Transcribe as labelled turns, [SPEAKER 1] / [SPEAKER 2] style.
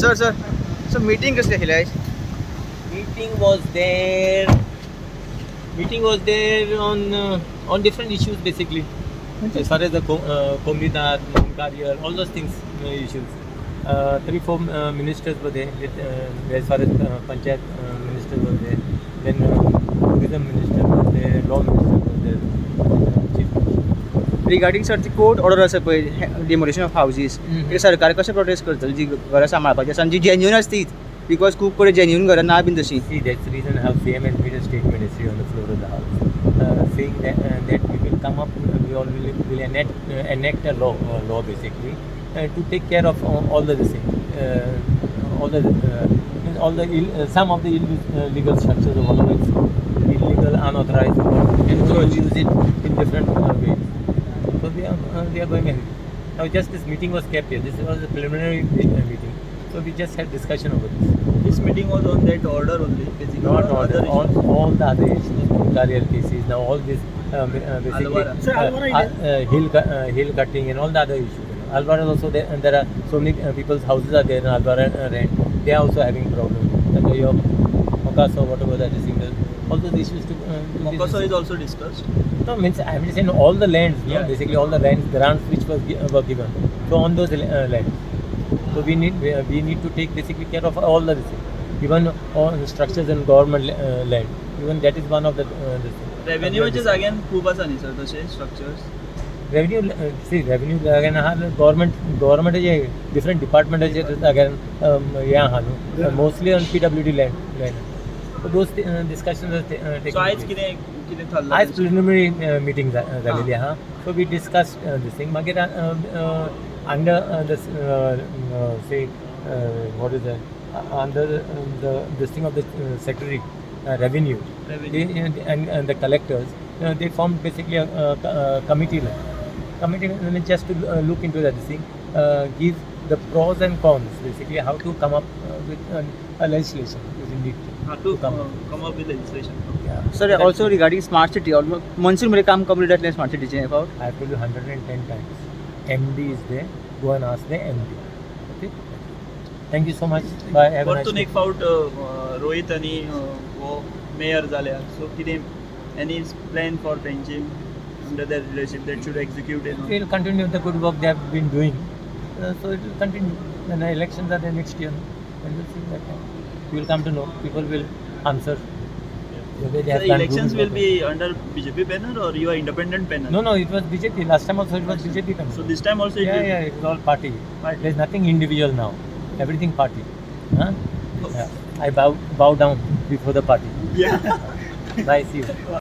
[SPEAKER 1] Sir. So meeting कसली आशिल्ली आयज?
[SPEAKER 2] Meeting was there. Meeting was there on different issues basically. As far as the Komridat, Kariyar, all those things issues. 3-4 ministers were there. As far as Panchayat ministers were there. Then tourism minister was there. Law minister was there. Chief.
[SPEAKER 1] Regarding sir ती court order आसा पळय demolition of houses ते सरकार कशें protest करतली जी घरां सांबाळपाची आसा आनी जी जेन्युइन आसा तीच बिकॉज खूब कडेन जेन्युइन घरां ना बीन तशी.
[SPEAKER 2] See, that's the reason how CM has made a statement yesterday on the floor of the house, saying that we will come up, we all will enact a law basically to take care of all the things, some of the illegal structures of all of it, illegal, unauthorized, and to use it in different ways. So we are going ahead. Now just this meeting was kept here. This was a preliminary meeting. So we just had discussion over this.
[SPEAKER 3] This meeting was on that order only, basically.
[SPEAKER 2] Not
[SPEAKER 3] other
[SPEAKER 2] all the other issues, career cases, now all this basically hill cutting and all the other issues. Alvara also there are so many people's houses are there in Alvara rent. They are also having problems. The way of Mokaso, whatever that is, all those issues to
[SPEAKER 3] Mokaso is also discussed.
[SPEAKER 2] no means I mean saying all the lands,
[SPEAKER 3] Yeah.
[SPEAKER 2] basically all the lands grants which were given. So on those lands. So we need to take basically care of all the things. Even all the structures in government land. Even that is one of the things.
[SPEAKER 3] Revenue is again खूप आसा न्ही sir तशे structures.
[SPEAKER 2] Revenue revenue again government is different department is again mostly on PWD land. So those discussions are taking
[SPEAKER 3] So आज
[SPEAKER 2] place.
[SPEAKER 3] कितें थारला?
[SPEAKER 2] आज preliminary meetings झालेली आहा. So we discussed this thing. मागीर under this say what is that under this thing of the secretary revenue. They, and the collectors they formed basically a committee just to look into that thing, give the pros and cons basically how to come up with a legislation which indeed
[SPEAKER 3] to come up with legislation.
[SPEAKER 2] yeah.
[SPEAKER 1] Sir also regarding smart city मनसूरमध्ये काम complete जातलें smart सिटीचें about
[SPEAKER 2] I have told you 110 times. MD is there. Go and ask the MD. Okay. Thank you so much. Bye. Have a nice
[SPEAKER 3] परतून
[SPEAKER 2] day.
[SPEAKER 3] एक फावट रोहित आनी वो mayor जाल्यार सो कितें any plan for तेंची under their leadership that should execute it?
[SPEAKER 2] We will continue the good work they have been doing. So it will continue. When the elections are there next year, and we'll see that time. We will come to know. People will answer. The way they have
[SPEAKER 3] The
[SPEAKER 2] done
[SPEAKER 3] elections
[SPEAKER 2] good
[SPEAKER 3] will
[SPEAKER 2] work.
[SPEAKER 3] be under BJP banner or you are independent banner?
[SPEAKER 2] No, it was BJP. Last time also it was BJP.
[SPEAKER 3] So this time also it will
[SPEAKER 2] yeah, it was all party. There is nothing individual now. Everything party. Huh? Yeah. I bow down before the party.
[SPEAKER 3] Yeah.
[SPEAKER 2] Bye. See you.